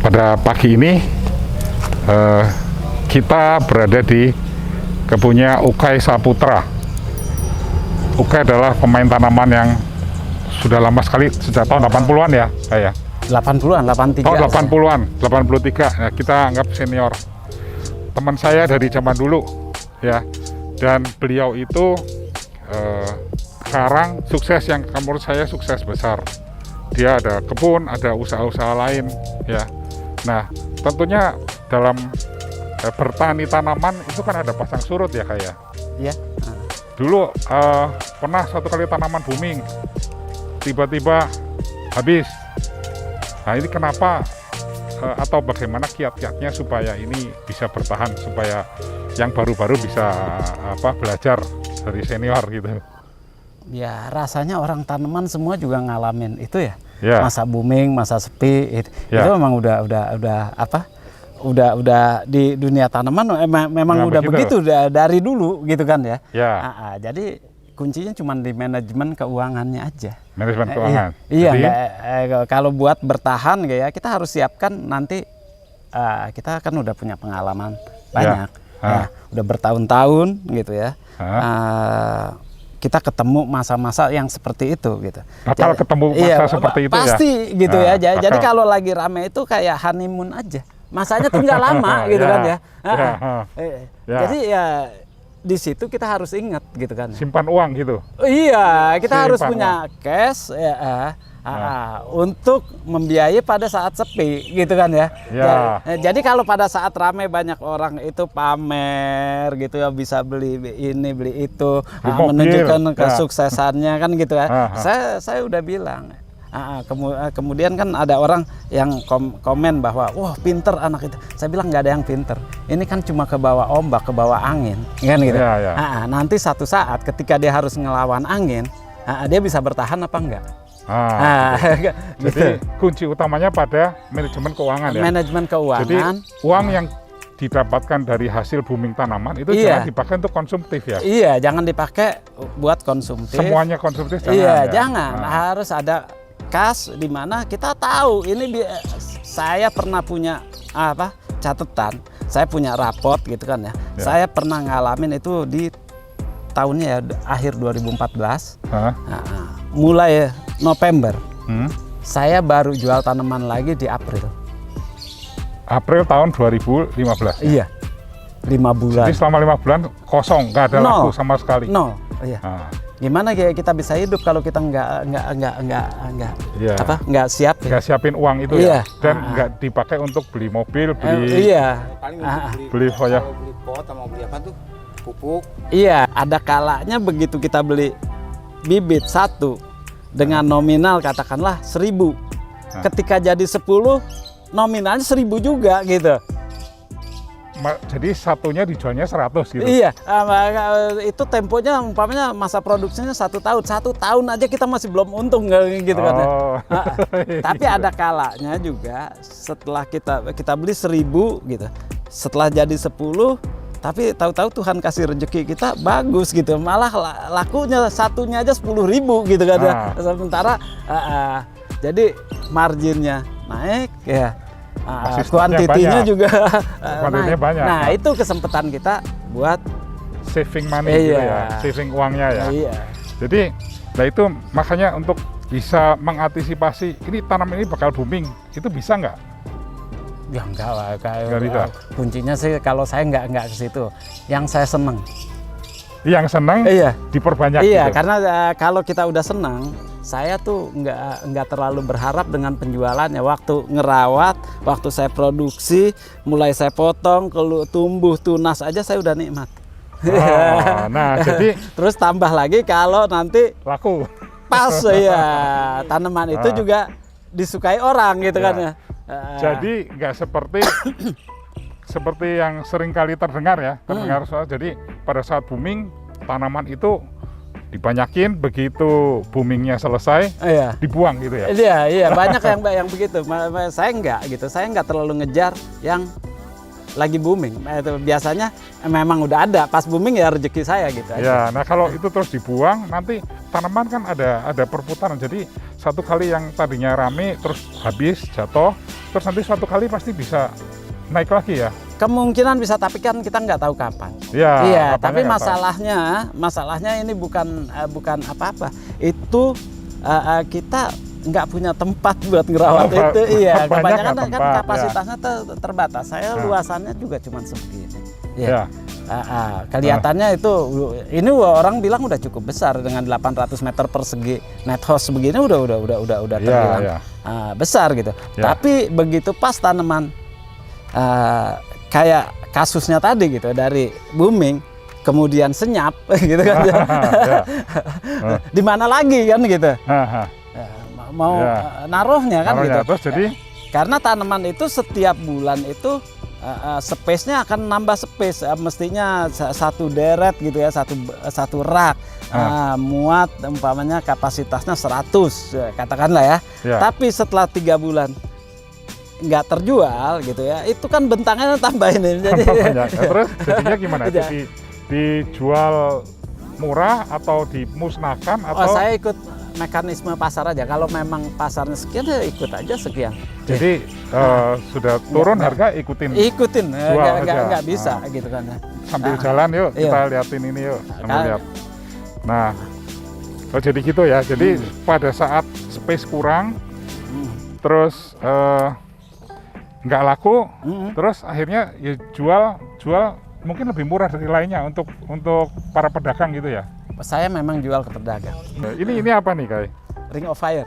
Pada pagi ini kita berada di kebunnya Ukay Saputra. Ukay adalah pemain tanaman yang sudah lama sekali, sejak tahun 80-an ya, saya. 80-an, 83. Tahun 80-an, 83. Nah, kita anggap senior. Teman saya dari zaman dulu, ya. Dan beliau itu sekarang sukses, yang menurut saya sukses besar. Dia ada kebun, ada usaha-usaha lain, ya. Nah, tentunya dalam bertani tanaman itu kan ada pasang surut ya, kayak. Iya. Dulu pernah satu kali tanaman booming, tiba-tiba habis. Nah, ini kenapa atau bagaimana kiat-kiatnya supaya ini bisa bertahan, supaya yang baru-baru bisa belajar dari senior gitu. Ya, rasanya orang tanaman semua juga ngalamin itu ya. Ya. Masa booming, masa sepi, itu memang udah di dunia tanaman memang udah begitu dari dulu gitu kan ya. Ya. Jadi kuncinya cuma di manajemen keuangannya aja. Manajemen keuangan. Iya, kalau buat bertahan ya kita harus siapkan nanti kita kan udah punya pengalaman banyak, ya, udah bertahun-tahun gitu ya. Kita ketemu masa-masa yang seperti itu gitu. Bakal ketemu masa seperti itu pasti ya? gitu ya. Jadi kalau lagi rame itu kayak honeymoon aja. Masanya tinggal lama gitu kan ya. Jadi ya di situ kita harus ingat gitu kan. Simpan uang gitu. Iya, kita harus punya cash untuk membiayai pada saat sepi gitu kan ya. Jadi kalau pada saat ramai banyak orang itu pamer gitu ya, bisa beli ini beli itu, menunjukkan kesuksesannya kan gitu ya. Saya udah bilang. Kemudian kan ada orang yang komen bahwa wah pinter anak itu. Saya bilang nggak ada yang pinter. Ini kan cuma ke bawah ombak, ke bawah angin, kan gitu. Nanti satu saat ketika dia harus ngelawan angin, dia bisa bertahan apa enggak? Gitu. Jadi kunci utamanya pada manajemen keuangan ya. Manajemen keuangan. Jadi uang yang didapatkan dari hasil booming tanaman itu jangan dipakai untuk konsumtif ya. Iya, jangan dipakai buat konsumtif. Semuanya konsumtif jangan. Iya, jangan. Harus ada kas di mana kita tahu ini saya pernah punya catatan. Saya punya raport gitu kan ya. Saya pernah ngalamin itu di tahunnya ya akhir 2014. Mulai November, saya baru jual tanaman lagi di April. April tahun 2015. Iya, 5 bulan. Jadi selama 5 bulan kosong, nggak ada laku sama sekali. Nol. Iya. Gimana kita bisa hidup kalau kita nggak siap? Nggak siapin uang itu ya, dan nggak dipakai untuk beli mobil, beli. Beli pot sama beli apa tuh? Pupuk. Iya, ada kalanya begitu kita beli bibit satu dengan nominal katakanlah 1.000. Ketika jadi 10 nominalnya 1.000 juga gitu. Jadi satunya dijualnya 100 gitu. Iya, itu temponya umpamanya masa produksinya 1 tahun. 1 tahun aja kita masih belum untung gitu kan ya. Tapi ada kalanya juga setelah kita beli 1.000 gitu. Setelah jadi 10, tapi tahu-tahu Tuhan kasih rezeki kita bagus gitu, malah lakunya satunya aja 10.000 gitu kan ya. Sementara jadi marginnya naik ya. Masih stoknya Kuantitinya banyak. juga Kuantitinya naik. banyak. Nah, itu kesempatan kita buat Saving money gitu Iya. ya, saving uangnya ya. iya. Jadi, nah itu makanya untuk bisa mengantisipasi ini tanaman ini bakal booming, itu bisa nggak? Ya enggak lah, Nggak bisa. kuncinya sih kalau saya enggak ke situ. Yang saya seneng. Yang senang Iya. diperbanyak Iya, gitu. karena kalau kita udah senang, saya tuh nggak terlalu berharap dengan penjualannya. Waktu ngerawat, waktu saya produksi, mulai saya potong, kalau tumbuh tunas aja saya udah nikmat. Oh, nah, jadi Terus tambah lagi kalau nanti laku. pas ya tanaman itu juga disukai orang gitu Ya. kan ya. Jadi nggak seperti seperti yang sering kali terdengar ya, terdengar soal jadi pada saat booming tanaman itu dibanyakin, begitu boomingnya selesai Iya. dibuang gitu ya. Iya, banyak yang begitu. Saya enggak gitu. Saya enggak terlalu ngejar yang lagi booming. Itu biasanya memang udah ada. Pas booming ya rezeki saya gitu aja. Ya, nah kalau itu terus dibuang nanti tanaman kan ada perputaran. Jadi satu kali yang tadinya rame terus habis jatuh, terus nanti suatu kali pasti bisa naik lagi ya. Kemungkinan bisa, tapi kan kita nggak tahu kapan. Ya, Iya, kapannya tapi nggak tahu. masalahnya ini bukan apa-apa. Itu kita nggak punya tempat buat ngerawat Oh, itu. Iya, banyak kebanyakan nggak kan tempat, ya. kapasitasnya terbatas. Saya Nah. luasannya juga cuma segini. Ya. Kelihatannya itu ini orang bilang udah cukup besar dengan 800 meter persegi net house begini udah terbilang ya. besar gitu. Ya. Tapi begitu pas tanaman kayak kasusnya tadi gitu, dari booming kemudian senyap gitu kan. Ya. Di mana lagi kan gitu. Haha. Mau Ya. naruhnya kan Naruhnya, gitu. terus jadi Karena tanaman itu setiap bulan itu space-nya akan nambah space, mestinya satu deret gitu ya, satu rak muat umpamanya kapasitasnya 100 katakanlah ya. Ya. Tapi setelah 3 bulan nggak terjual gitu ya, itu kan bentangannya tambah ini. Jadi banyak. Nah, terus jadinya gimana? Iya. Jadi dijual murah atau dimusnahkan atau saya ikut mekanisme pasar aja. Kalau memang pasarnya sekian ya ikut aja sekian. jadi sudah turun harga ikutin Ikutin, Jual aja. nggak bisa gitu kan ya. sambil jalan yuk Iya. kita liatin ini yuk sambil Kan. lihat. Nah, jadi gitu ya. Jadi pada saat space kurang terus nggak laku, terus akhirnya ya jual mungkin lebih murah dari lainnya untuk para pedagang gitu ya. Saya memang jual ke pedagang. Ini apa nih Kai? Ring of Fire.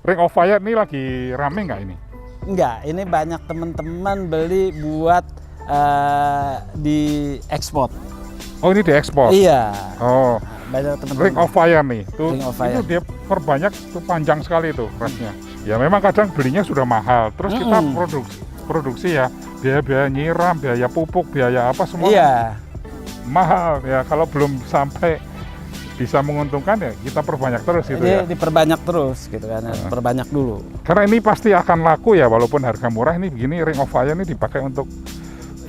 Ring of Fire ini lagi rame nggak ini? Enggak, ini banyak teman-teman beli buat diekspor. Oh ini diekspor. Iya. Oh, Banyak teman-teman. Ring of Fire nih. Tuh, Ring of itu Fire. dia perbanyak tuh panjang sekali tuh rasnya. Ya memang kadang belinya sudah mahal. Terus kita produksi ya, biaya nyiram, biaya pupuk, biaya apa semua Iya. mahal ya. Kalau belum sampai bisa menguntungkan ya kita perbanyak terus gitu ya. Diperbanyak terus gitu kan. Perbanyak dulu. Karena ini pasti akan laku ya walaupun harga murah. Ini begini Ring of Fire ini dipakai untuk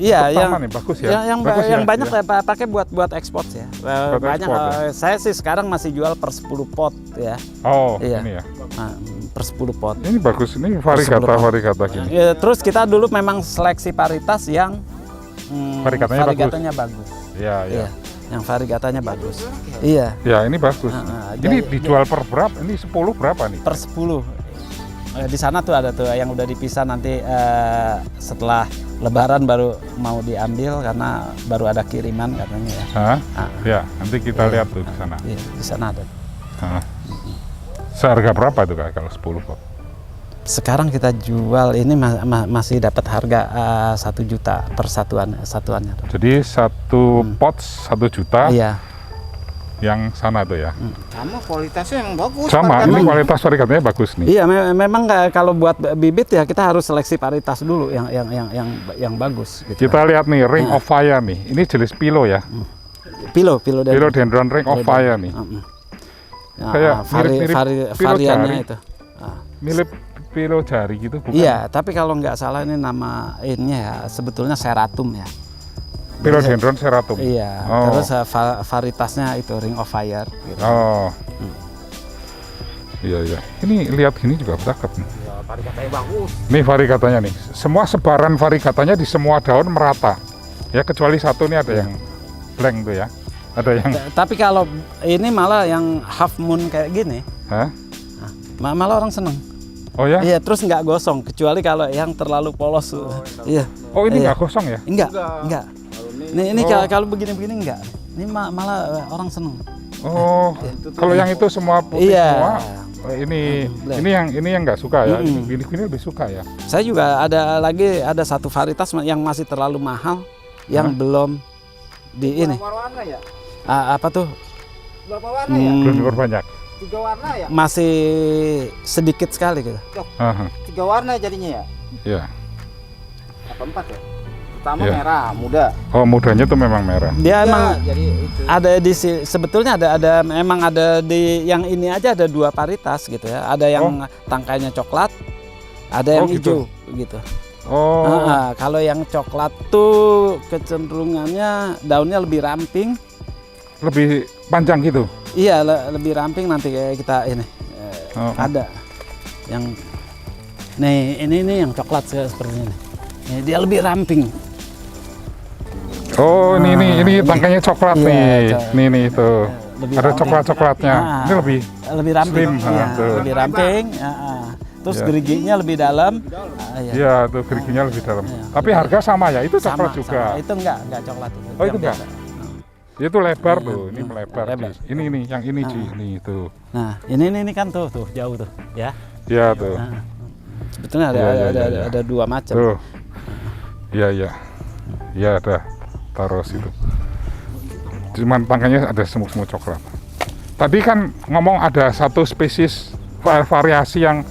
Iya, taman nih, bagus ya. Bagus yang ya, banyak ya. saya pakai buat ekspor ya. Banyak ekspor, ya. Saya sih sekarang masih jual per 10 pot ya. Oh, Iya. ini ya. Per 10 pot. Ini bagus, ini Sebelum- varigata gini. Ya, terus kita dulu memang seleksi varietas yang Varigatanya bagus. Ya, ya. Iya, yang variegatanya bagus. Iya, Ya, ini bagus. Ini dijual per berapa? Ini 10 berapa nih? per 10. Di sana tuh ada tuh yang udah dipisah nanti setelah Lebaran baru mau diambil karena baru ada kiriman katanya ya. Hah? Ya, nanti kita lihat tuh di sana. Iya, di sana ada. Hah. Seharga berapa tuh Kak kalau 10 pot? Sekarang kita jual ini masih dapat harga 1 juta per satuannya tuh. Jadi satu pot 1 juta Iya. yang sana tuh ya. Sama kualitasnya yang bagus. Sama, variegatanya. ini kualitas varigatanya bagus nih. Iya, memang kalau buat bibit ya kita harus seleksi varietas dulu yang bagus gitu. Kita lihat nih Ring of Fire nih. Ini jenis pilo ya. Philodendron Ring of Fire nih. Kayak mirip-mirip pilo variannya jari. itu. Mirip pilo jari gitu bukan? Iya, tapi kalau nggak salah ini nama ini ya sebetulnya Seratum ya. Philodendron seratum. Iya. Oh. Terus varietasnya itu Ring of Fire. Gitu. Oh. Iya. Ini lihat gini juga cakep nih. Ya, variegatanya bagus. Nih variegatanya nih. Semua sebaran variegatanya di semua daun merata. Ya kecuali satu nih ada yang blank tuh ya. Ada yang Tapi kalau ini malah yang half moon kayak gini, Hah? malah orang seneng. Oh ya? Iya, terus nggak gosong, kecuali kalau yang terlalu polos. Iya. Oh ini Iya. nggak gosong ya? Enggak. Ini Oh. kalau begini-begini enggak. Ini malah orang seneng. Oh, kalau yang itu semua putih Iya. semua. Oh, ini Black. ini yang nggak suka ya. Mm-mm. Ini lebih suka ya. Saya juga ada satu varietas yang masih terlalu mahal, yang Hah? belum di ini. Berapa warna ya? Apa tuh? Berapa warna ya? Belum diukur banyak. 3 warna ya? Masih sedikit sekali gitu. Aha, 3 warna jadinya ya? ya. Apa 4 ya? Pertama Iya. merah, muda. Oh mudanya tuh memang merah. Dia emang jadi itu. ada sebetulnya memang ada di yang ini aja ada 2 varietas gitu ya. Ada yang tangkainya coklat, ada yang Oh, gitu. hijau gitu. Oh, Kalau yang coklat tuh kecenderungannya daunnya lebih ramping. lebih panjang gitu. Iya, lebih ramping nanti kayak kita ini. Oh. Ada yang ini yang coklat seperti ini. Dia lebih ramping. Oh, ini tangkainya coklat Iya, nih. cok- Nih itu. lebih Ada ramping. coklat-coklatnya. Ah. Ini lebih Lebih ramping. Slim, Iya, tuh. lebih ramping. Terus Iya. geriginya lebih dalam. Iya. ya tuh geriginya lebih dalam. Iya. Tapi harga sama ya. Itu Sama, coklat juga. sama. Itu enggak coklat itu. Oh, itu yang enggak? biasa. Itu lebar Iya, tuh. Ini melebar. lebar. Ci. Ini yang ini Ci. Ini itu. Nah, ini kan tuh jauh tuh, ya. Ya tuh. Nah, sebetulnya Iya, iya, iya. ada 2 macam. Tuh. Iya. Ya ada. Taruh situ. Cuman tangkainya ada semut-semut coklat. Tadi kan ngomong ada satu spesies variasi yang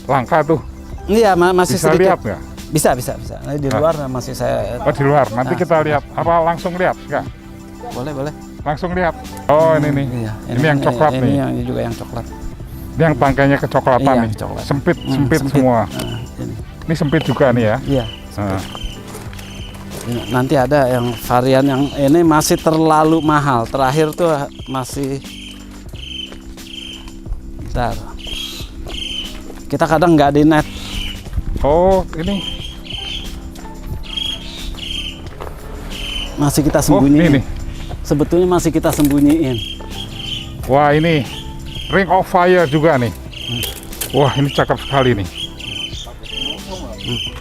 langka tuh. Iya, masih Bisa sedikit. lihat nggak? Bisa. Nah, di luar masih saya Oh di luar. Nanti Ah. kita lihat. Apa langsung lihat? Enggak? boleh. Langsung lihat. Oh ini nih. Iya, Ini yang coklat ini nih. Yang juga yang coklat. Ini yang tangkainya kecoklatan Iya, nih. coklat. Sempit Sempit. semua. Ini. Ini sempit juga nih ya. Iya. Nah, Nanti ada yang varian yang ini masih terlalu mahal. Terakhir tuh masih bentar. Kita kadang nggak di net. oh ini. Masih kita Oh sembunyiin. ini. Sebetulnya masih kita sembunyiin. Wah ini Ring of Fire juga nih. Wah ini cakep sekali nih.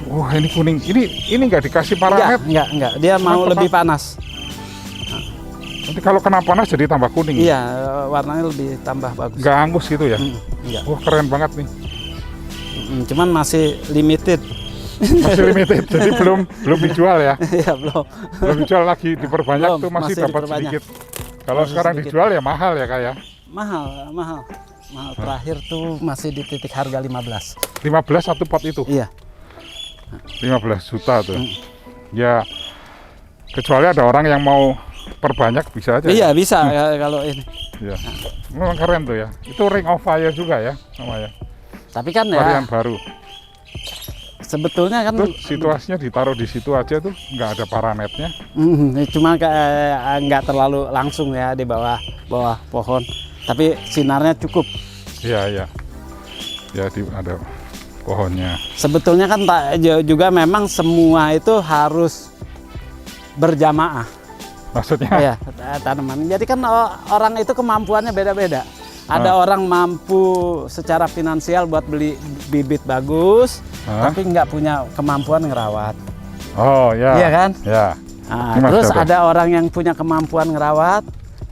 Wah ini kuning. Ini nggak dikasih paramet. Enggak. Dia mau Kenapa? lebih panas. Nanti kalau kena panas jadi tambah kuning. Iya, warnanya lebih tambah bagus. Nggak angus gitu ya. Enggak. Wah keren banget nih. Cuman masih limited. Masih limited. Jadi belum dijual ya. Iya, belum. Belum dijual lagi, diperbanyak Belum, tuh masih masih dapat diperbanyak. sedikit. Kalau Masih sekarang sedikit. dijual ya mahal ya kayak. Mahal. Terakhir tuh masih di titik harga 15. 15 satu pot itu. Iya. 15 juta tuh. Ya kecuali ada orang yang mau perbanyak bisa aja. Iya, bisa ya, kalau ini. Ya. Memang keren tuh ya. Itu Ring of Fire juga ya namanya. Tapi kan Varian ya baru. sebetulnya kan Tuh situasinya ditaruh di situ aja tuh, nggak ada paranetnya. cuma kayak nggak terlalu langsung ya di bawah pohon. Tapi sinarnya cukup. Iya. Ya ada pohonnya. Sebetulnya kan juga memang semua itu harus berjamaah. Maksudnya? Ya, tanaman. Jadi kan orang itu kemampuannya beda-beda. Ada orang mampu secara finansial buat beli bibit bagus, tapi nggak punya kemampuan ngerawat. Oh ya. Iya kan? Ya. Nah, Gimana terus tuh? ada orang yang punya kemampuan ngerawat,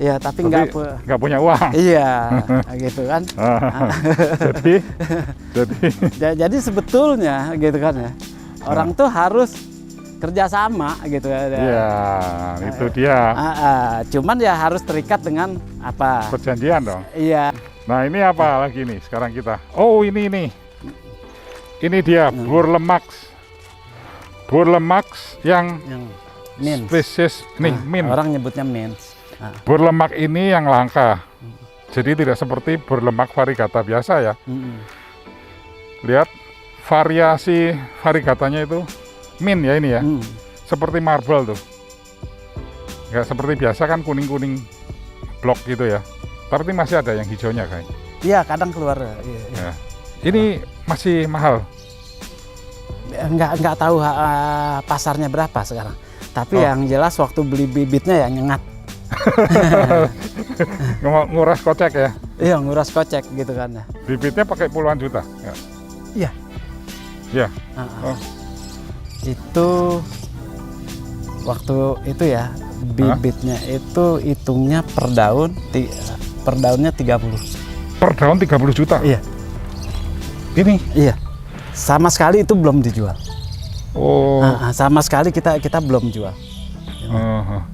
ya tapi nggak nggak punya uang. iya, gitu kan. Jadi sebetulnya gitu kan ya, orang tuh harus kerjasama gitu ya. Iya, itu dia. Cuman ya harus terikat dengan apa? Perjanjian dong. Iya. Nah ini apa lagi nih sekarang kita? Oh ini dia Burlemax. Burlemax yang mint. spesies nih mint. Orang nyebutnya mint. Burlemak ini yang langka. Jadi tidak seperti burlemak variegata biasa ya. Lihat variasi variegatanya itu mint ya ini ya. Seperti marble tuh. Nggak seperti biasa kan kuning-kuning blok gitu ya. Tapi masih ada yang hijaunya kayak. Iya, kadang keluar. Iya. Ya. Ini masih mahal. Nggak tahu pasarnya berapa sekarang. Tapi Oh. yang jelas waktu beli bibitnya ya nyengat. Nguras kocek ya. Iya, nguras kocek gitu kan ya. Bibitnya pakai puluhan juta. Ya. Iya. Ya. Heeh. Oh. Itu waktu itu ya bibitnya itu hitungnya per daunnya 30. Per daun 30 juta. Iya. Ini. Iya. Sama sekali itu belum dijual. Oh. Sama sekali kita belum jual.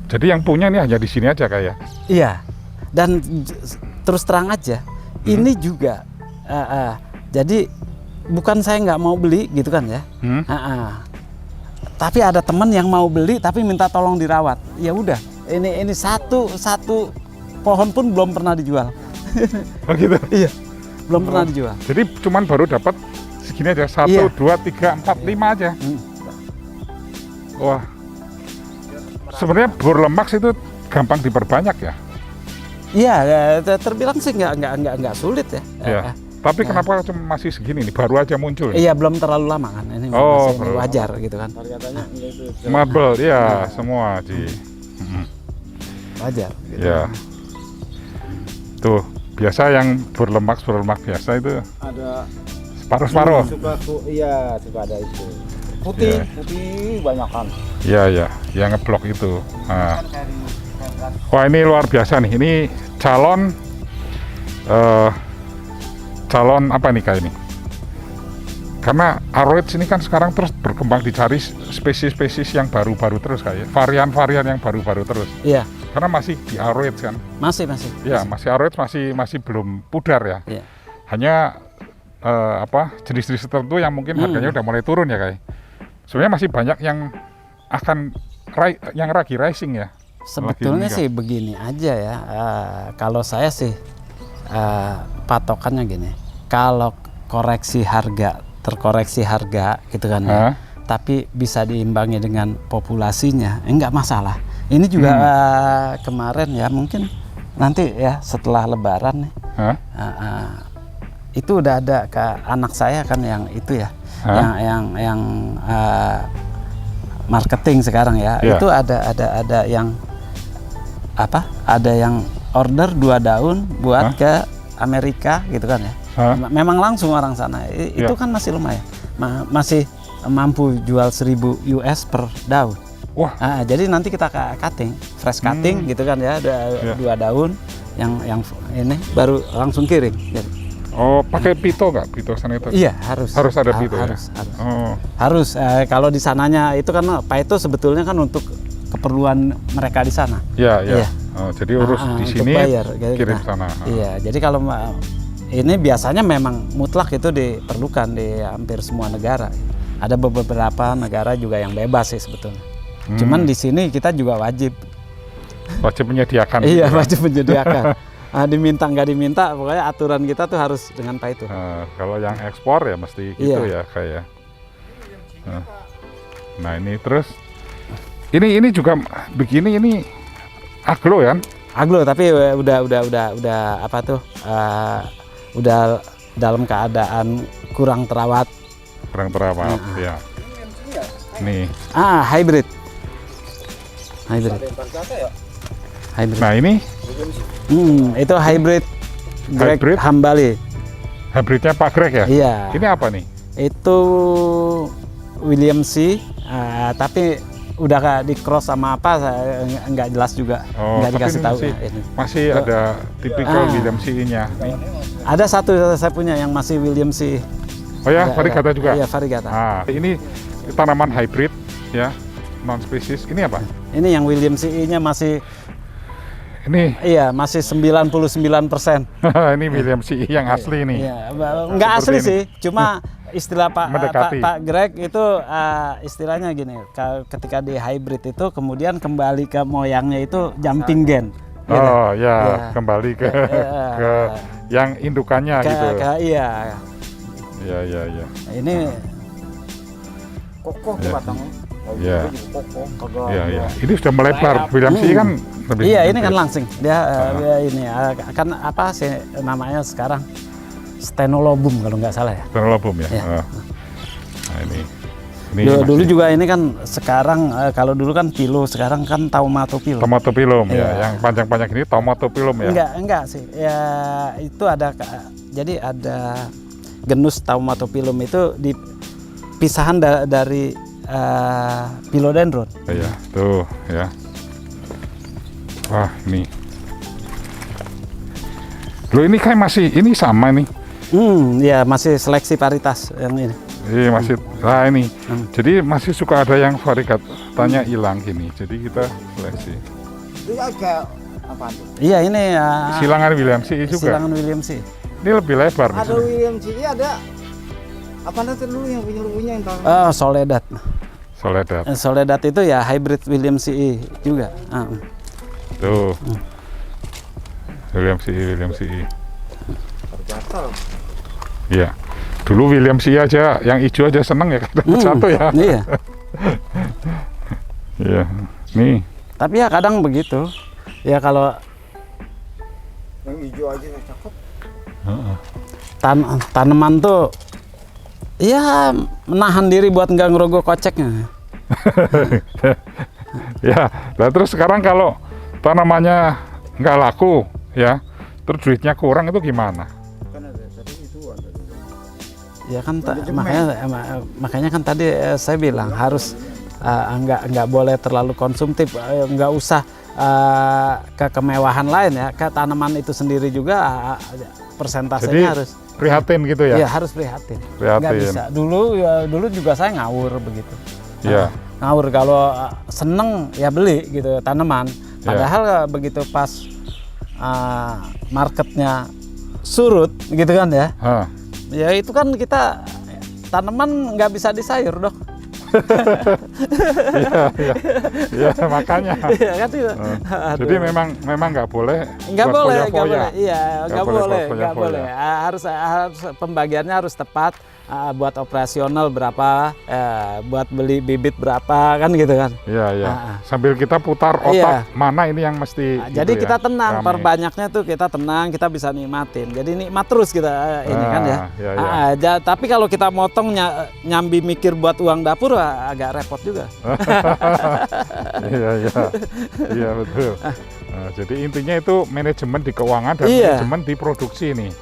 Jadi yang punya nih hanya di sini aja kayak. Iya. Dan terus terang aja, ini juga jadi bukan saya nggak mau beli gitu kan ya. Tapi ada teman yang mau beli tapi minta tolong dirawat. Ya udah, ini satu pohon pun belum pernah dijual. Oh gitu. Iya, belum pernah dijual. Jadi cuman baru dapat segini aja. 1, Iya. 2, 3, 4, 5 aja. Wah. Sebenarnya bor lemak itu gampang diperbanyak ya. Iya, terbilang sih nggak sulit ya. Iya. Tapi kenapa cuma masih segini nih? Baru aja muncul. Iya, belum terlalu lama kan. Ini Oh, masih belum. wajar gitu kan. Katanya itu. Mabel, ya semua Ji. Wajar. Gitu. Ya. Tuh, biasa yang berlemak biasa itu Ada separuh-separuh. Iya, suka ada itu. Putih, Iya. putih banyak kan. Iya, ya, yang ngeblok itu. Nah. Wah, ini luar biasa nih. Ini calon apa nih kayak ini? Karena aroid ini kan sekarang terus berkembang, dicari spesies-spesies yang baru-baru terus kayak varian-varian yang baru-baru terus. Iya, Karena masih di aroid kan. masih. Ya, masih aroid masih belum pudar ya. Iya. Hanya jenis-jenis tertentu yang mungkin harganya udah mulai turun ya kayak. Sebenarnya masih banyak yang akan yang lagi rising ya. Sebetulnya Lagi sih begini aja ya. Kalau saya sih patokannya gini. Kalau terkoreksi harga gitu kan ya. Tapi bisa diimbangi dengan populasinya, enggak masalah. Ini juga kemarin ya, mungkin nanti ya setelah Lebaran nih. Itu udah ada ke anak saya kan yang itu ya. Yang marketing sekarang ya. Yeah. Itu ada yang ada yang order 2 daun buat ke Amerika gitu kan ya. Memang langsung orang sana. Itu kan masih lumayan. Masih mampu jual 1.000 US per daun. Wah. Jadi nanti kita cutting, fresh cutting gitu kan ya, ada 2 daun yang ini baru langsung kirim. Gitu. Oh, pakai pito nggak? Pito saniter? Iya, harus. Harus ada pito harus, ya? Harus. Oh. Harus. Kalau di sananya itu kan itu sebetulnya kan untuk keperluan mereka di sana. Iya. Iya. Oh, jadi urus di untuk sini, bayar, kirim nah, sana. Iya, jadi kalau ini biasanya memang mutlak itu diperlukan di hampir semua negara. Ada beberapa negara juga yang bebas sih sebetulnya. Cuman di sini kita juga wajib menyediakan. iya, gitu kan? wajib menyediakan. Diminta nggak diminta, pokoknya aturan kita tuh harus dengan Pak itu. Kalau yang ekspor ya mesti gitu Iya. ya kayak. Nah ini terus, ini juga begini, ini aglo kan? Aglo, tapi udah apa tuh? Udah dalam keadaan kurang terawat. Kurang terawat, ya. Nih. Hybrid. Nah ini Itu hybrid Greg Hybrid? Hambali. hybridnya Pak Greg ya? Iya. Ini apa nih? Itu William C. Tapi udah di cross sama apa saya nggak jelas juga, Oh, nggak tapi dikasih tahu. masih ada tipikal William C-nya. Ada satu saya punya yang masih William C. Oh ya, varigata juga? Iya, varigata. Ini tanaman hybrid ya, non spesies. Ini apa? Ini yang William C-nya masih Ini iya, masih 99%. ini William C yang asli nih. Iya, nggak asli Seperti sih, cuma istilah Mendekati. Pak Greg itu istilahnya gini, ketika di hybrid itu kemudian kembali ke moyangnya itu jumping gen. Gitu. Oh ya, Iya. kembali ke yang indukannya gitu. Iya. Iya. Ini Kokoh tuh batangnya. Kalau Iya. juga kokoh, kagak. Iya, iya. Ini sudah melebar. William C kan lebih. Iya, ini kan lebih- langsing. Dia ini kan apa sih namanya sekarang? Stenolobum kalau nggak salah ya. Stenolobum ya. Iya. Nah ini. Dulu masih juga ini kan sekarang kalau dulu kan pilo, sekarang kan taumatopilo. tomatopilum Iya. ya. Yang panjang-panjang ini tomatopilum ya. Enggak sih. Ya itu ada jadi ada genus taumatopilum itu dipisahan dari philodendron. Iya, tuh ya. Wah, ini. Loh ini kayak masih ini sama nih. Ya masih seleksi paritas yang ini. Iya masih, nah ini. Jadi masih suka ada yang variegat tanya hilang gini. Jadi kita seleksi. Itu agak apa tuh? Iya ini Silangan William C juga. silangan William C. Ini lebih lebar nih. Ada William C, ada apa nanti dulu yang punya yang tahu? Soledad. Soledad. Soledad itu ya hybrid William C juga. Tuh. William C. Terjatuh. Iya. Dulu William C aja, yang hijau aja seneng ya dapat satu ya. Iya. Iya. Nih. Tapi ya kadang begitu. Ya kalau Yang hijau aja yang cakep. tanaman tuh ya menahan diri buat nggak ngerogoh koceknya. Ya, nah terus sekarang kalau tanamannya nggak laku ya, terus duitnya kurang itu gimana? Kan ada tadi itu ada. Ya kan Manajemen. makanya kan tadi saya bilang harus nggak boleh terlalu konsumtif, nggak usah ke kemewahan lain ya, ke tanaman itu sendiri juga persentasenya Jadi harus prihatin gitu ya? ya harus prihatin. Prihatin. Nggak bisa. Dulu juga saya ngawur begitu. Iya. Ngawur kalau seneng ya beli gitu tanaman. Padahal begitu pas marketnya surut gitu kan ya. Hah. Ya itu kan kita tanaman nggak bisa disayur dok. Iya, makanya. Iya kan itu. Jadi memang nggak boleh. Nggak buat boleh, foya-foya. nggak boleh. Iya, nggak boleh, buat nggak foya-foya. boleh. Harus pembagiannya harus tepat. Buat operasional berapa, buat beli bibit berapa kan gitu kan. Iya, iya. Sambil kita putar otak Iya. mana ini yang mesti. Jadi gitu kita ya, tenang, rame. perbanyaknya tuh kita tenang, kita bisa nikmatin. Jadi nikmat terus kita ini kan ya. Iya, iya. Tapi kalau kita motong nyambi mikir buat uang dapur agak repot juga. Iya, iya. Iya, betul. Nah, jadi intinya itu manajemen di keuangan dan Iya. manajemen di produksi nih.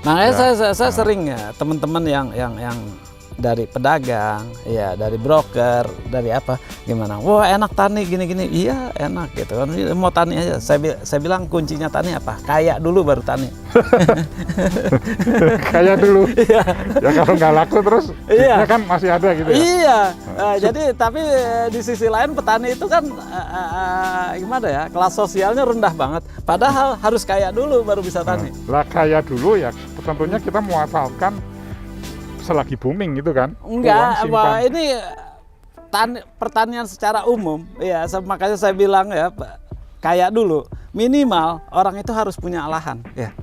Makanya Ya. saya sering ya teman-teman yang dari pedagang, ya dari broker, dari apa, gimana? Wah enak tani gini-gini, iya enak gitu kan. Mau tani aja. Saya bilang kuncinya tani apa? Kaya dulu baru tani. Kayak dulu. Ya kalau nggak laku terus Iya. duitnya kan masih ada gitu ya. Iya. Jadi tapi di sisi lain petani itu kan gimana ya? Kelas sosialnya rendah banget. Padahal harus kaya dulu baru bisa tani. Lah kaya dulu ya tentunya kita memanfaatkan selagi booming gitu kan. Enggak, Uang simpan. ini pertanian secara umum, ya makanya saya bilang ya kaya dulu. Minimal orang itu harus punya lahan, ya.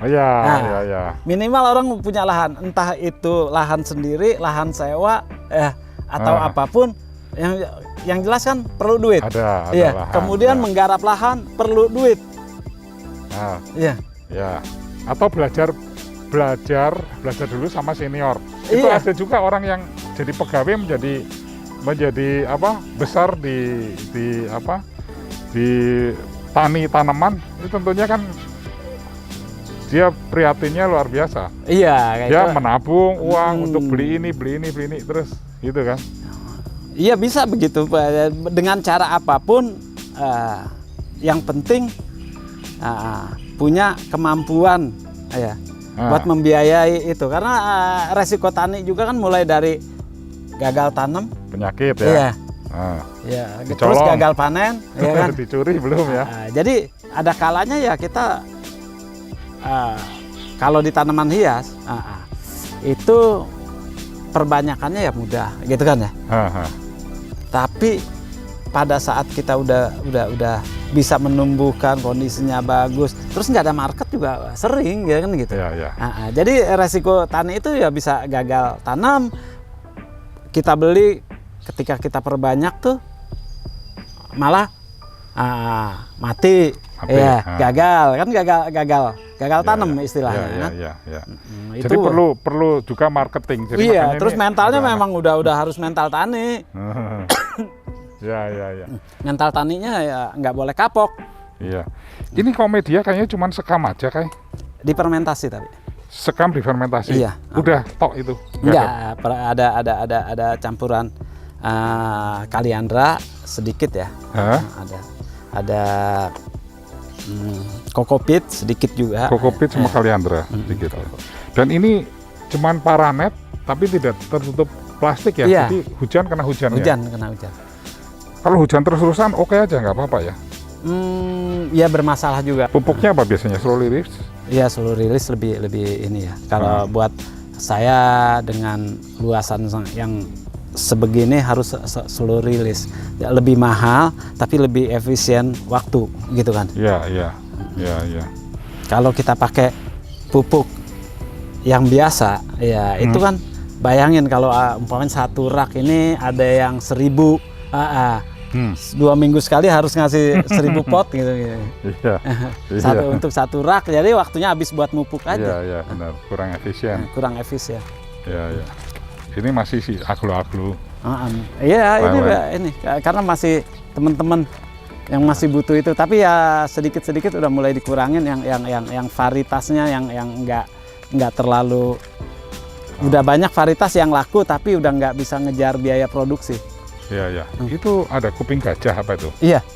Oh, iya, Nah. iya, iya. Minimal orang punya lahan, entah itu lahan sendiri, lahan sewa, atau apapun. Yang jelas kan perlu duit. Ada Iya. lahan, Kemudian ya. menggarap lahan perlu duit. Nah, Iya. ya. Atau belajar dulu sama senior. Itu Iya. ada juga orang yang jadi pegawai menjadi apa besar di tanaman itu tentunya kan dia prihatinnya luar biasa. Iya. kayak Dia itu. menabung uang untuk beli ini terus gitu kan. Iya bisa begitu Pak. Dengan cara apapun, yang penting punya kemampuan ya buat membiayai itu. Karena resiko tani juga kan mulai dari gagal tanam, Penyakit ya. iya, Nah, ya, terus dicolong. gagal panen, ya kan. dicuri belum ya. Jadi ada kalanya ya kita kalau di tanaman hias itu perbanyakannya ya mudah, gitu kan ya. Haha. Tapi pada saat kita udah bisa menumbuhkan, kondisinya bagus, terus nggak ada market juga sering ya kan gitu. Iya, iya. Jadi resiko tani itu ya bisa gagal tanam, kita beli ketika kita perbanyak tuh malah mati. Ya, gagal tanam istilahnya kan. Iya. Itu Jadi perlu juga marketing. Jadi iya, terus mentalnya memang udah harus mental tani. Ya. Mental taninya ya nggak boleh kapok. Iya. Ini komedia kayaknya cuma sekam aja kayak. Difermentasi tapi. Sekam difermentasi. Iya. Udah tok itu. Enggak, ada campuran kaliandra sedikit ya. Hah? Ada kokopit sedikit juga. Kokopit sama kaliandra sedikit. Dan ini cuman paranet tapi tidak tertutup plastik ya. Iya. Jadi hujan kena hujan ya. Kena hujan. Kalau hujan terus-terusan oke aja nggak apa-apa ya. Ya bermasalah juga. Pupuknya apa biasanya? Slow release? Iya, slow release lebih ini ya. Kalau buat saya dengan luasan yang sebegini harus slow release. Ya, lebih mahal tapi lebih efisien waktu gitu kan. Iya. Kalau kita pakai pupuk yang biasa ya itu kan bayangin kalau umpamanya satu rak ini ada yang 1000 2 minggu sekali harus ngasih 1000 pot gitu. Iya. Untuk satu rak, jadi waktunya habis buat mupuk aja. Iya benar, kurang efisien. Iya. Ini masih sih aglo-aglo. Iya ini karena masih teman-teman yang masih butuh itu, tapi ya sedikit-sedikit udah mulai dikurangin yang varietasnya yang nggak terlalu. Udah banyak varietas yang laku tapi udah nggak bisa ngejar biaya produksi. Iya. Itu ada kuping gajah apa itu? Iya,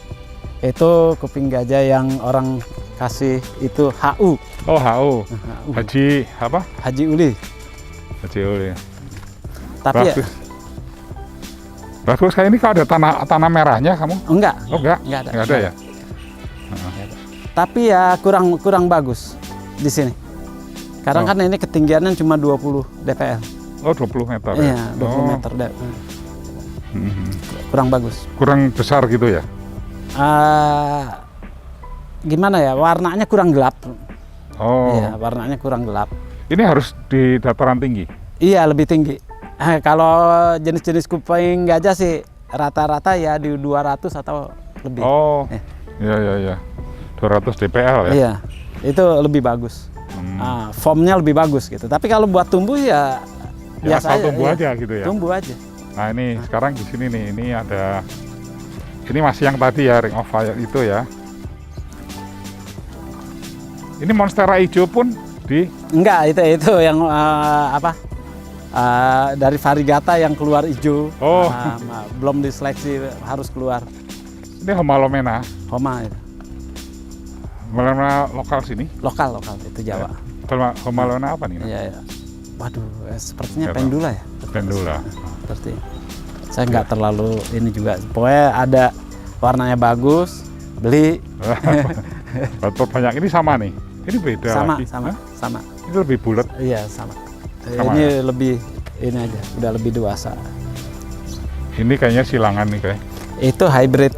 itu kuping gajah yang orang kasih itu HU. Oh HU. Haji apa? Haji Uli. Tapi bagus kayak ini kalau ada tanah merahnya kamu? Enggak. Oh enggak ada ya. Tapi ya kurang bagus di sini. Karena kan ini ketinggiannya cuma 20 dpl. Oh 20 meter. Iya, 20 meter. Kurang bagus. Kurang besar gitu ya? Gimana ya, warnanya kurang gelap. Oh. Iya, warnanya kurang gelap. Ini harus di dataran tinggi? Iya, lebih tinggi. Kalau jenis-jenis kuping gajah sih rata-rata ya di 200 atau lebih. Oh, iya. 200 dpl ya? Iya, itu lebih bagus. Formnya lebih bagus gitu. Tapi kalau buat tumbuh ya biasa asal tumbuh aja gitu ya? Tumbuh aja. Nah ini sekarang di sini nih, ini masih yang tadi ya, Ring of Fire itu ya. Ini monstera hijau pun Enggak, itu yang dari variegata yang keluar hijau. Oh. Belum diseleksi harus keluar. Ini Homalomena. Itu. Homalomena lokal sini? Lokal itu Jawa. Homalomena apa nih? Iya. Waduh, sepertinya pendula ya. Pendula. Seperti saya nggak terlalu ini juga. Pokoknya ada warnanya bagus, beli. Betul banyak. Ini sama nih. Ini beda lagi. Sama. Ini lebih bulat. Iya, sama ini ya? Lebih ini aja, udah lebih dewasa. Ini kayaknya silangan nih kayak. Itu hybrid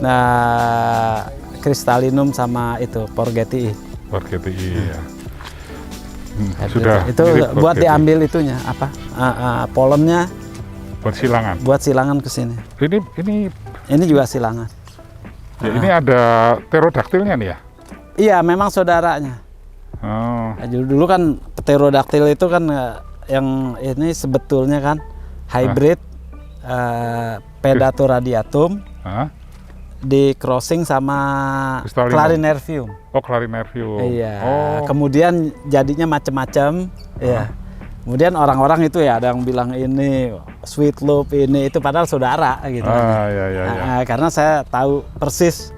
Crystallinum sama itu Porgetii. Ya. Sudah. Itu buat diambil itunya apa? Polennya. Buat silangan ke sini. Ini juga silangan. Ya, ini ada pterodaktilnya nih ya? Iya, memang saudaranya. Oh. Dulu kan pterodaktil itu kan yang ini sebetulnya kan hybrid Predator radiatum di crossing sama Clarinervium. Oh, Clarinervium. Iya. Kemudian jadinya macam-macam. Iya. Kemudian orang-orang itu ya ada yang bilang ini Sweet Loop ini itu padahal saudara gitu. Iya. Karena saya tahu persis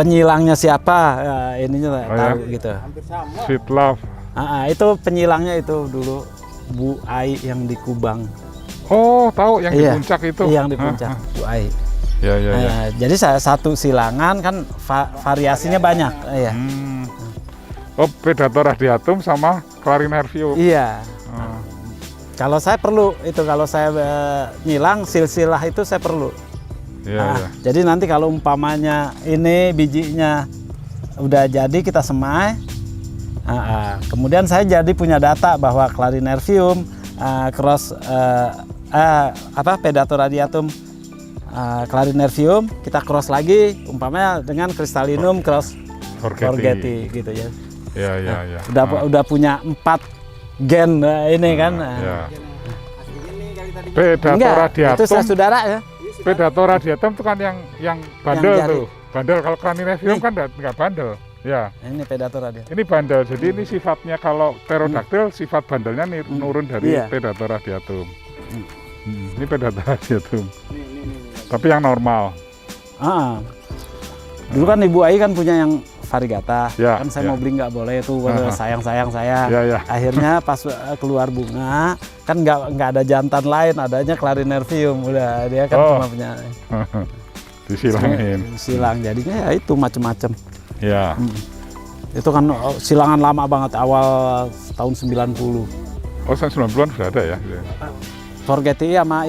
penyilangnya siapa, ininya tahu gitu. Hampir sama. Sweet Love. Itu penyilangnya itu dulu Bu Ai yang di Kubang. Oh, tahu yang di puncak itu. Yang di puncak, Bu Ai. Iya. Jadi satu silangan kan variasinya banyak. Iya. Oh, Predator radiatum sama Clarinervium. Iya. Kalau saya perlu itu, kalau saya nyilang silsilah itu saya perlu. Iya. Jadi nanti kalau umpamanya ini bijinya udah jadi kita semai, kemudian saya jadi punya data bahwa Clarinervium cross Predator radiatum Clarinervium, kita cross lagi, umpamanya dengan Crystallinum cross Forgetti gitu ya. Ya, ya, ya. Udah punya 4 gen ini kan. Ya. Ini kali tadi. Predator Enggak, itu radiatum. saudara ya. Predator radiatum itu kan yang bandel Yang jari. tuh. Bandel, kalau Clarinervium kan nggak bandel. Ya. Ini Predator dia. Ini bandel, jadi ini sifatnya kalau pterodactyl sifat bandelnya nurun dari Iya. Predator radiatum. Ini Predator radiatum, Nih. tapi yang normal. Dulu kan Ibu Ai kan punya yang variegata, Ya, kan saya ya. mau beli nggak boleh tuh, sayang saya. Ya, ya. Akhirnya pas keluar bunga kan nggak ada jantan lain, adanya Clarinervium, udah dia kan Oh. cuma punya Disilangin. silang, jadinya ya itu macem-macem. Ya. Itu kan silangan lama banget, awal tahun 90. Oh, tahun 90-an sudah ada ya. Forgetti sama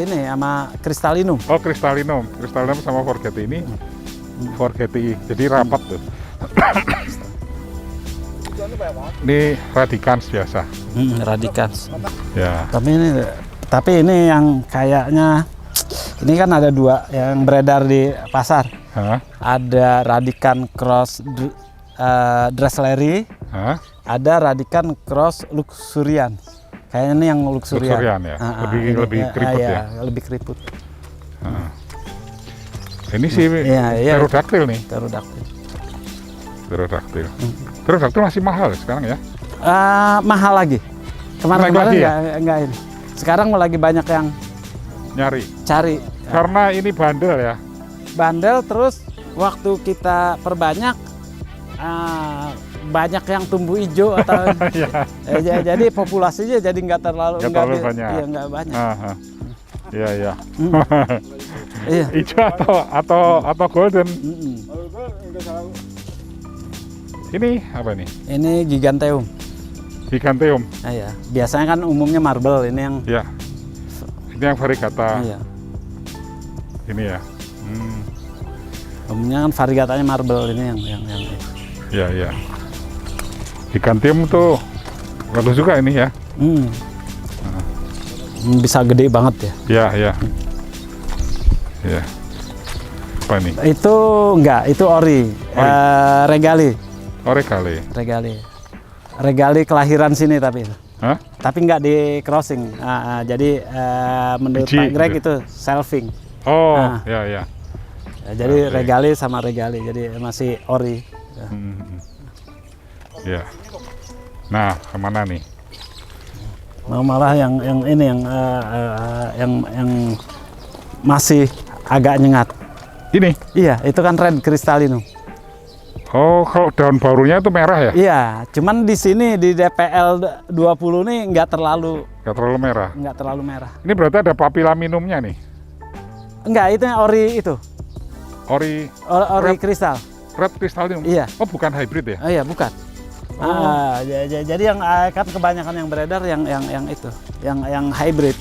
Crystallinum. Oh, Crystallinum sama Forgetti ini. Forgetti, jadi rapat tuh. Ini Radicans biasa. Radicans. Ya. Tapi ini yang kayaknya, ini kan ada 2 yang beredar di pasar. Hah? Ada Radican Cross Dressleri, Hah? ada Radican Cross Luxurian. Kayaknya ini yang Luxurian. Luxurian ya? Lebih keriput ya? Lebih keriput. Ini sih Iya, pterodactyl nih. Pterodactyl. Pterodactyl. Pterodactyl masih mahal sekarang ya? Mahal lagi. Kemarin lagi ya? enggak ini. Sekarang lagi banyak yang Nyari. cari. Karena ini bandel ya. Bandel, terus waktu kita perbanyak banyak yang tumbuh hijau atau Ya. jadi populasinya jadi nggak terlalu banyak. Iya, nggak banyak. Aha. Iya, iya. Iya. Hijau atau golden. Ini apa nih? Ini Giganteum. Giganteum. Iya. Biasanya kan umumnya marble, ini yang Ya. Ini yang variegata. iya. Ini ya. Umumnya kan variegatanya marble, ini yang Ya, ya. Giganteum tuh bagus juga ini ya. Bisa gede banget ya. Ya, ya. Ya. Apa nih? Itu enggak, itu ori. Regali. Oregale. Regali kelahiran sini tapi. Hah? Tapi nggak di crossing. Jadi menurut Biji, Pak Greg gitu. itu selfing. Oh, Ah. ya, ya. Jadi Oke. regali sama regali. Jadi masih ori. Ya. Nah, kemana nih? Malah yang ini yang masih agak nyengat. Ini. Iya, itu kan red Crystallinum. Oh, kalau daun barunya itu merah ya? Iya, cuman di sini di DPL 20 nih nggak terlalu Nggak terlalu merah. Ini berarti ada papilaminumnya nih. Enggak, itu yang ori itu. Ori Ori kristal. red crystallinum. Iya. Oh, bukan hybrid ya? Oh iya, bukan. Jadi yang kan kebanyakan yang beredar yang itu, yang hybrid.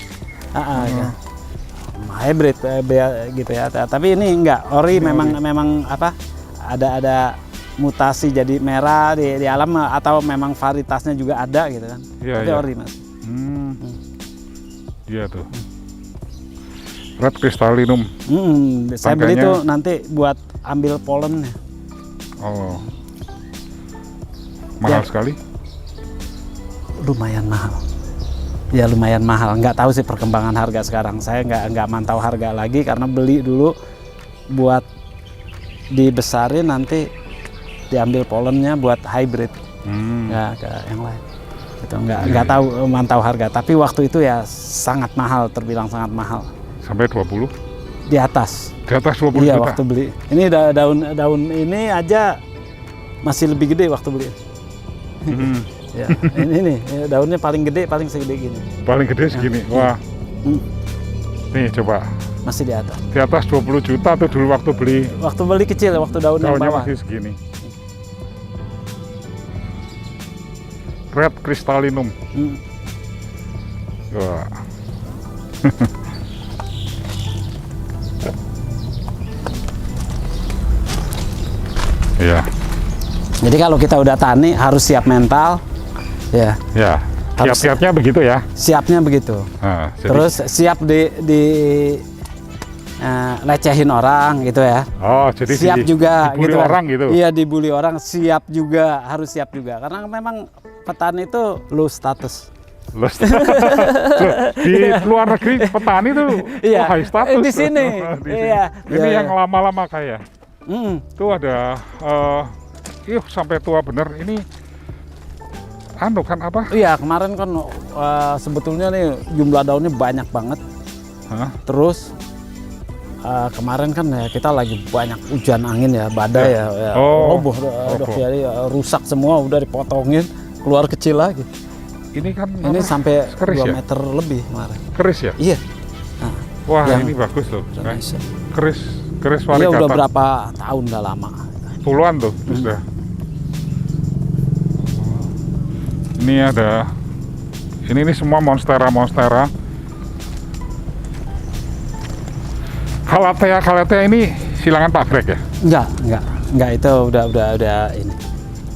Ya. Hybrid gitu ya. Tapi ini enggak, ori memang apa? Ada mutasi jadi merah di alam, atau memang varietasnya juga ada gitu kan. Iya, Tapi iya. ori Mas. Iya tuh. Red crystallinum. Saya beli Makanya- tuh nanti buat ambil polennya. Oh. Mahal Ya. sekali. Lumayan mahal. Ya lumayan mahal. Nggak tahu sih perkembangan harga sekarang. Saya nggak mantau harga lagi karena beli dulu buat dibesarin, nanti diambil polennya buat hybrid. Nggak ke yang lain. Itu nggak tahu mantau harga. Tapi waktu itu ya sangat mahal, terbilang sangat mahal. Sampai 20? Di atas. Di atas 20 Iya, juta? waktu beli. Ini daun ini aja masih lebih gede waktu beli. Ya, ini daunnya paling gede, paling segede gini. Paling gede segini. Wah. Nih coba. Masih di atas. Di atas 20 juta tuh dulu waktu beli. Waktu beli kecil, waktu daun yang Daunnya bawah. masih segini. Red crystallinum. Wah. Iya. Jadi kalau kita udah tani harus siap mental, ya. Ya. Harus- Siap-siapnya begitu ya. Siapnya begitu. Nah, jadi Terus siap lecehin orang gitu ya. Oh, jadi Siap juga dibully gitu kan. orang gitu. Iya, dibully orang, siap juga, harus siap juga. Karena memang petani itu low status. Loh, di luar negeri petani tuh Iya, high status. di sini. Di sini. Iya. Ini Iya, yang iya. lama-lama kayak. Tuh ada sampai tua bener. Ini anu kan apa? Iya, kemarin kan sebetulnya nih jumlah daunnya banyak banget. Hah? Terus kemarin kan ya kita lagi banyak hujan angin ya, badai ya, Oh, roboh, roboh. jadi rusak semua, udah dipotongin, keluar kecil lagi. Ini kan Ini apa? sampai keris 2 ya? meter lebih kemarin. Keris ya? Iya. Nah, Wah, yang ini bagus loh. Indonesia. Keris Iya, varigata. udah berapa tahun, udah lama. Puluhan tuh sudah. Ini ada. Ini semua monstera. Kalatea ini silangan Pak Greg ya? Enggak, itu udah ini.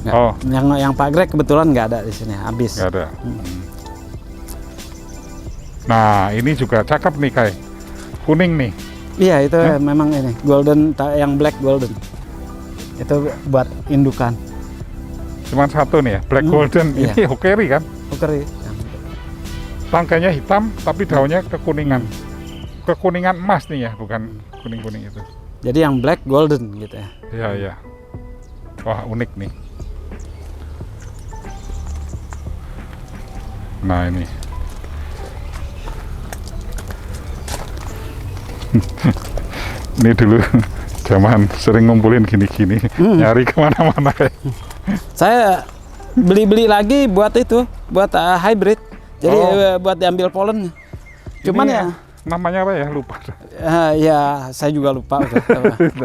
Nggak. Oh. Yang Pak Greg kebetulan nggak ada di sini, habis. Nggak ada. Nah, ini juga cakep nih Kai. Kuning nih. Iya, itu memang ini golden, yang black golden. Itu buat indukan. Cuman satu nih ya, black golden. Iya. Ini hokeri kan? Hokeri. Tangkainya hitam tapi daunnya kekuningan. Kekuningan emas nih ya, bukan kuning-kuning itu. Jadi yang black golden gitu ya. Iya, iya. Wah, unik nih. Nah, ini. Ini dulu zaman sering ngumpulin gini-gini, nyari kemana-mana. Saya beli lagi buat itu, buat hybrid. Jadi buat diambil polennya. Cuman Ini ya namanya apa ya? Lupa. ya saya juga lupa.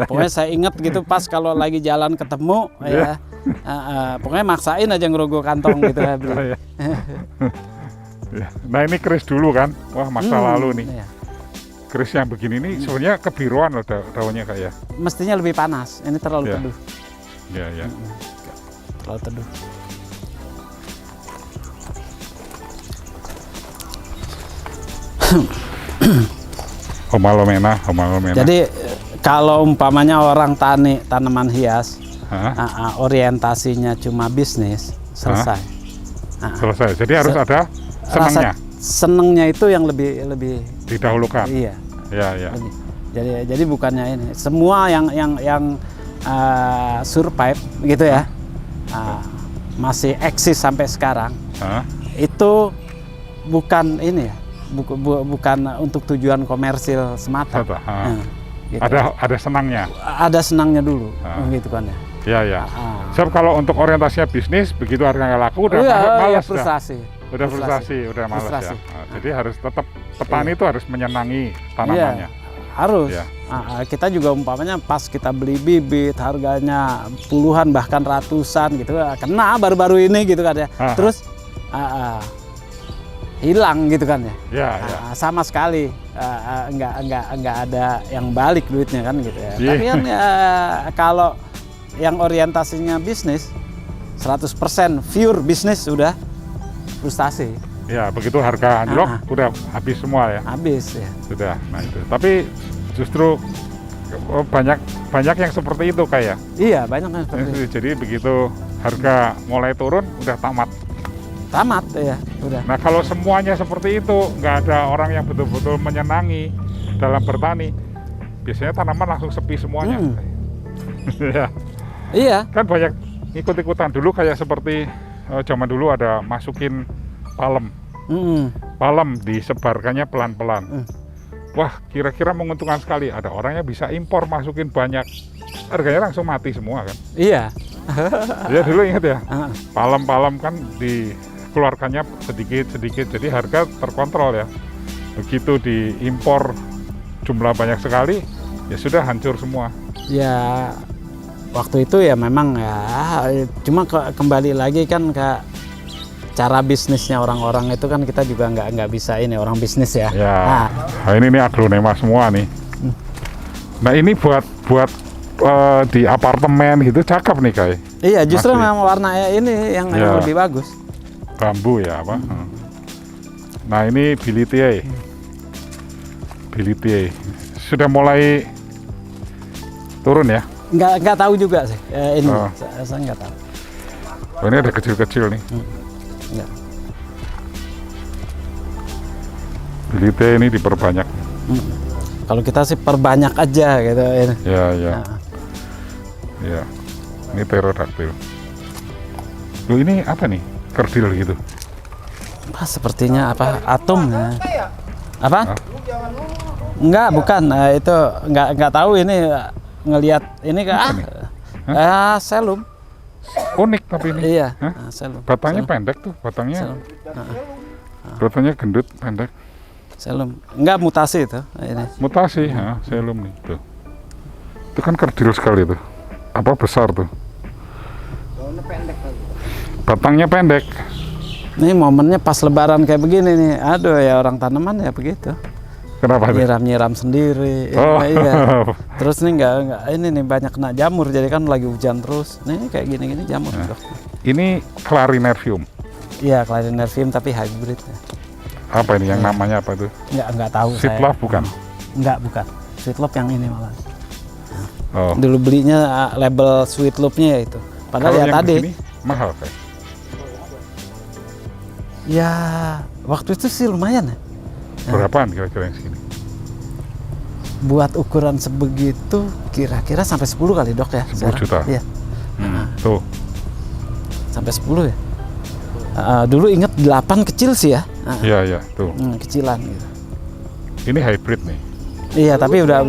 Pokoknya saya ingat gitu pas kalau lagi jalan ketemu ya. Pokoknya maksain aja ngerogoh kantong gitu ya beli. Ya. Ya. Nah, ini keris dulu kan? Wah, masa lalu nih. Iya. Keris yang begini nih sebenarnya kebiruan loh daunnya kayak. Mestinya lebih panas. Ini terlalu Iya. teduh. Ya, ya. Terlalu teduh. Homalomena. Jadi kalau umpamanya orang tanaman hias, Hah? orientasinya cuma bisnis, selesai. Selesai. Jadi harus Se- ada senangnya, Senengnya itu yang lebih didahulukan. iya. Ya, ya. lebih. Jadi bukannya ini semua yang survive gitu ya, masih eksis sampai sekarang. Hah? Itu bukan ini ya, bukan untuk tujuan komersil semata. Satu, ha. Gitu. Ada senangnya. Ada senangnya dulu, Ah. gitu kan ya. Ya, ya. Ah. Sebab kalau untuk orientasinya bisnis, begitu harganya nggak laku, udah Iya, malas dah. frustasi. Udah frustasi, udah malas Frustrasi. ya. Nah, jadi harus tetap petani itu harus menyenangi tanamannya. Harus. Iya. Kita juga umpamanya pas kita beli bibit harganya puluhan bahkan ratusan gitu, kena baru-baru ini gitu kan ya. Ah. Terus hilang gitu kan ya. Ya, ya. Sama sekali nggak ada yang balik duitnya kan gitu ya. Iya. Tapi kan kalau yang orientasinya bisnis 100% pure bisnis udah frustasi Ya, begitu harga anjlok, udah habis semua ya. habis ya. Sudah. Nah, itu. Tapi justru banyak yang seperti itu kayak. Iya, banyak yang seperti itu. Jadi begitu harga mulai turun, udah tamat. Tamat ya, udah. Nah, kalau semuanya seperti itu, nggak ada orang yang betul-betul menyenangi dalam bertani, biasanya tanaman langsung sepi semuanya. Ya, Iya. kan banyak ikut-ikutan dulu kayak seperti zaman dulu ada masukin palem. Palem disebarkannya pelan-pelan. Wah, kira-kira menguntungkan sekali. Ada orang yang bisa impor masukin banyak, harganya langsung mati semua kan. Iya. Ya dulu ingat ya, Ah. palem-palem kan dikeluarkannya sedikit-sedikit, jadi harga terkontrol ya. Begitu diimpor jumlah banyak sekali, ya sudah hancur semua. Ya waktu itu ya memang ya, cuma kembali lagi kan ke cara bisnisnya orang-orang itu kan kita juga nggak bisa ini orang bisnis ya. Ya, nah, ini aglonema semua nih. Nah, ini buat di apartemen gitu cakep nih Kai. Iya, justru Masih. memang warnanya ini yang Ya. lebih bagus. Bambu ya apa? Nah, ini Bilitiae. Bilite sudah mulai turun ya. Nggak tahu juga sih ini. Oh. Saya nggak tahu. Oh, ini ada kecil-kecil nih. Nggak. Bilite ini diperbanyak. Kalau kita sih perbanyak aja gitu. Ini. Ya, ya. Nah, Ya. Ini pterodactyl. Loh, ini apa nih? Kerdil gitu. sepertinya apa atom ya. Apa? Ah. Enggak, bukan. Itu enggak tahu ini ngelihat ini ke selum. Unik tapi ini. Iya, Hah? selum. Batangnya Selum. pendek tuh, batangnya. Selum. Batangnya gendut, pendek. Selum. Enggak mutasi itu ini. Mutasi, ha, selum nih tuh. Itu kan kerdil sekali tuh. Apa besar tuh? Daunnya pendek lagi. Batangnya pendek. Ini momennya pas lebaran kayak begini nih. Aduh ya orang tanaman ya begitu. Kenapa tuh? Nyiram-nyiram sendiri. Oh. Iya. Terus nih enggak ini nih banyak kena jamur jadi kan lagi hujan terus. Nih kayak gini-gini jamur. Nah. Dok. Ini Clarinervium. Iya, Clarinervium tapi hybrid. Apa ini yang namanya apa tuh? Enggak tahu Sweet saya. Love bukan? Enggak, bukan. Sweet Love yang ini malah. Oh. Dulu belinya label Sweet Love-nya ya itu. Padahal Kalau ya yang tadi. begini mahal kayak. Ya, waktu itu sih lumayan ya. Berapaan kira-kira yang segini? Buat ukuran sebegitu kira-kira sampai 10 kali, Dok ya. 10 sekarang. juta? Iya, Tuh. sampai 10 ya. Dulu inget 8 kecil sih ya. Iya, iya, tuh. Kecilan gitu. Ini hybrid nih. Iya, tapi udah.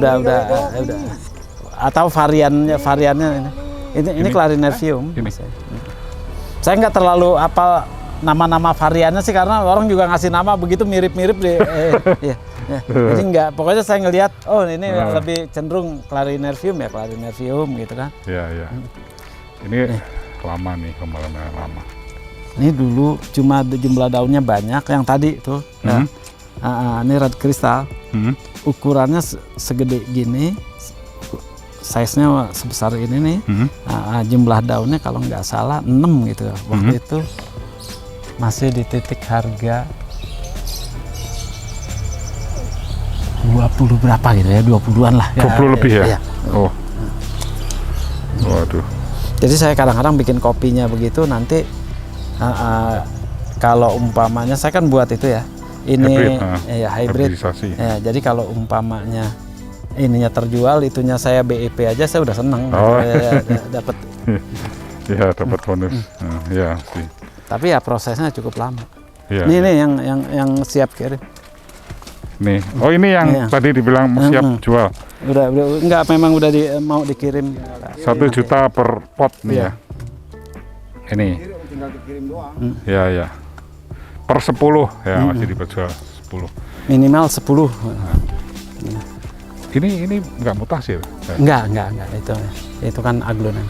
Atau variannya ini. Ini Clarinervium. Ini. Saya nggak terlalu apa nama-nama variannya sih karena orang juga ngasih nama begitu mirip-mirip deh. Iya. Jadi nggak, pokoknya saya ngelihat, oh ini lebih cenderung Clarinervium ya, Clarinervium gitu kan. Iya, iya. Ini lama nih, kemarin lama. Ini dulu cuma jumlah daunnya banyak, yang tadi tuh. Ini red kristal, ukurannya segede gini, size-nya sebesar ini nih. Jumlah daunnya kalau nggak salah 6 gitu. Waktu itu masih di titik harga 20 berapa gitu ya, 20-an lah. 20 lebih ya? Iya. Oh. Waduh. Jadi saya kadang-kadang bikin kopinya begitu nanti kalau umpamanya saya kan buat itu ya. Ini hybrid. Hybridisasi. Ya, jadi kalau umpamanya ininya terjual, itunya saya BEP aja saya udah seneng. Oh. Dapat. Iya, dapat bonus. Iya sih. Tapi ya prosesnya cukup lama. Iya. Ini nih yang siap kirim. Nih. Oh, ini yang Iya. tadi dibilang siap jual. Udah enggak, memang udah mau dikirim. 1 juta per pot nih Iya. ya. Ini. Tinggal dikirim doang. Ya, ya. Per 10 ya masih dijual 10. Minimal 10. Ini nggak mutasi ya? Enggak itu kan aglonan.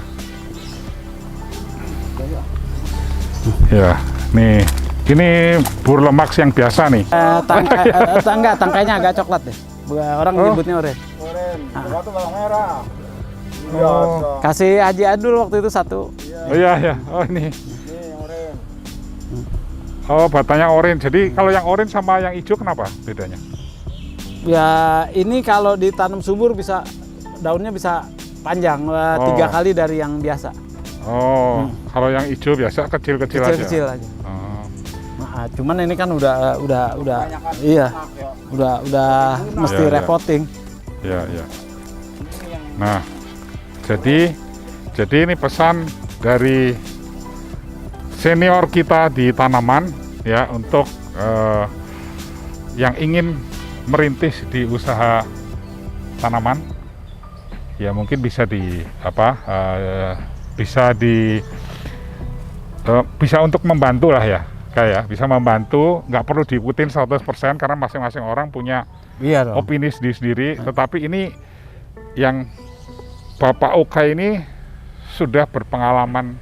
Ya, nih. Ini burlemax yang biasa nih. Tangkainya agak coklat deh. Orang nyebutnya oren. Oren, batu bawang merah. Oh. Kasih Haji Adul waktu itu 1. Oh iya, ya. Oh ini. Nih oren. Oh, batangnya orange. Jadi kalau yang orange sama yang hijau kenapa bedanya? Ya ini kalau ditanam subur bisa daunnya bisa panjang 3 kali dari yang biasa. Oh, kalau yang hijau biasa kecil-kecil aja. Kecil-kecil aja. Oh. Nah, cuman ini kan udah iya. Udah mesti Iya, iya. repoting. Ya, ya. Nah, jadi ini pesan dari senior kita di tanaman ya untuk yang ingin merintis di usaha tanaman ya mungkin bisa bisa untuk membantu lah ya, kayak bisa membantu, nggak perlu diikutin 100% karena masing-masing orang punya opini sendiri. Tetapi ini yang Bapak Oka ini sudah berpengalaman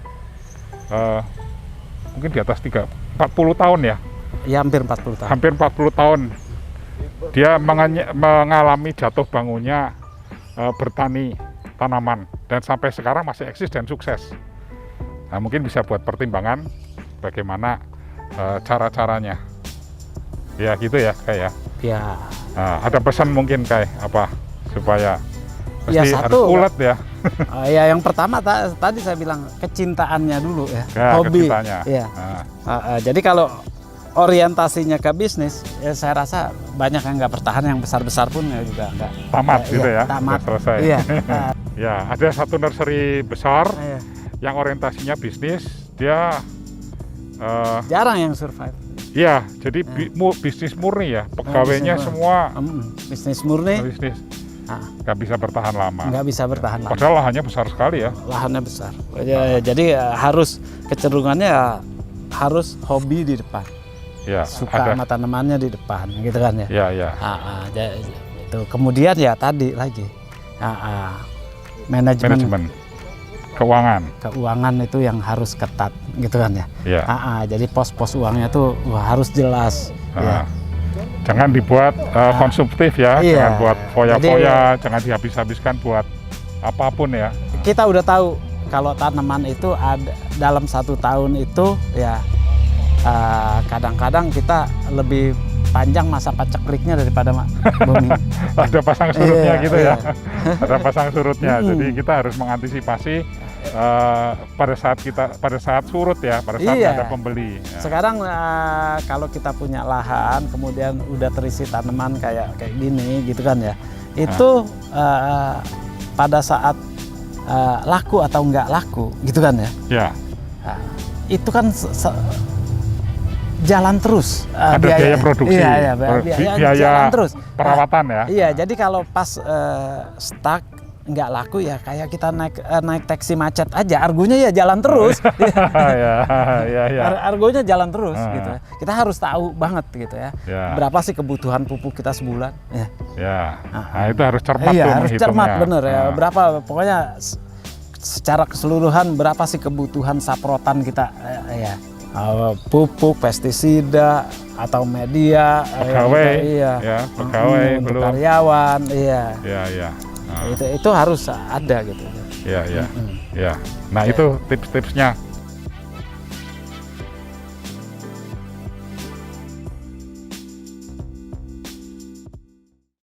mungkin di atas 40 tahun ya. Ya hampir 40 tahun. Hampir 40 tahun. Dia mengalami jatuh bangunnya bertani tanaman dan sampai sekarang masih eksis dan sukses. Nah, mungkin bisa buat pertimbangan bagaimana cara-caranya. Ya gitu ya, kayak ya. Ya. Nah, ada pesan mungkin kayak apa supaya Ya, pasti harus satu. ulet ya. Ya yang pertama tadi saya bilang kecintaannya dulu ya, Ya, hobi. kecintaannya. Ya. Nah, Jadi kalau orientasinya ke bisnis, ya saya rasa banyak yang nggak bertahan, yang besar-besar pun ya juga nggak tamat gitu ya, tamat. udah selesai. Iya. Ya, ada satu nursery besar Iya. yang orientasinya bisnis, dia Jarang yang survive. ya jadi bisnis murni ya, pegawainya bisnis semua Bisnis murni bisnis, Ah. nggak bisa bertahan lama. nggak bisa bertahan lama. Padahal lahannya besar sekali ya. Lahannya besar. Jadi harus kecenderungannya harus hobi di depan. Ya, Suka ada. sama tanamannya di depan, gitu kan ya. Ya, ya. Itu kemudian ya tadi lagi manajemen keuangan itu yang harus ketat, gitu kan ya. Ya. Jadi pos-pos uangnya tuh harus jelas. Ya. Jangan dibuat konsumtif ya, Iya. jangan buat foya-foya, jangan dihabis-habiskan buat apapun ya. Kita udah tahu kalau tanaman itu ada dalam 1 tahun itu ya kadang-kadang kita lebih panjang masa pacekliknya daripada bumi. Ada pasang surutnya Iya, gitu iya. ya. Ada pasang surutnya. Jadi kita harus mengantisipasi pada saat surut ya, pada saat Iya. ada pembeli. Ya. Sekarang kalau kita punya lahan kemudian udah terisi tanaman kayak gini gitu kan ya, itu pada saat laku atau nggak laku gitu kan ya, Ya. itu kan jalan terus Ada biaya produksi, iya, biaya jalan terus. perawatan ya. Iya, jadi kalau pas stuck nggak laku ya kayak kita naik taksi macet aja, argonya ya jalan terus. Ya. Argonya jalan terus gitu ya. Kita harus tahu banget gitu ya. Ya. Berapa sih kebutuhan pupuk kita sebulan? Ya. Ya. Nah, itu harus cermat Iya, tuh harus menghitungnya. cermat bener ya. Nah, Berapa pokoknya secara keseluruhan berapa sih kebutuhan saprotan kita ya. Pupuk, pestisida atau media, pegawai, iya. ya, pegawai untuk belum. karyawan, iya. Ya. Nah, Itu harus ada gitu. ya. Ya. Nah, itu tips-tipsnya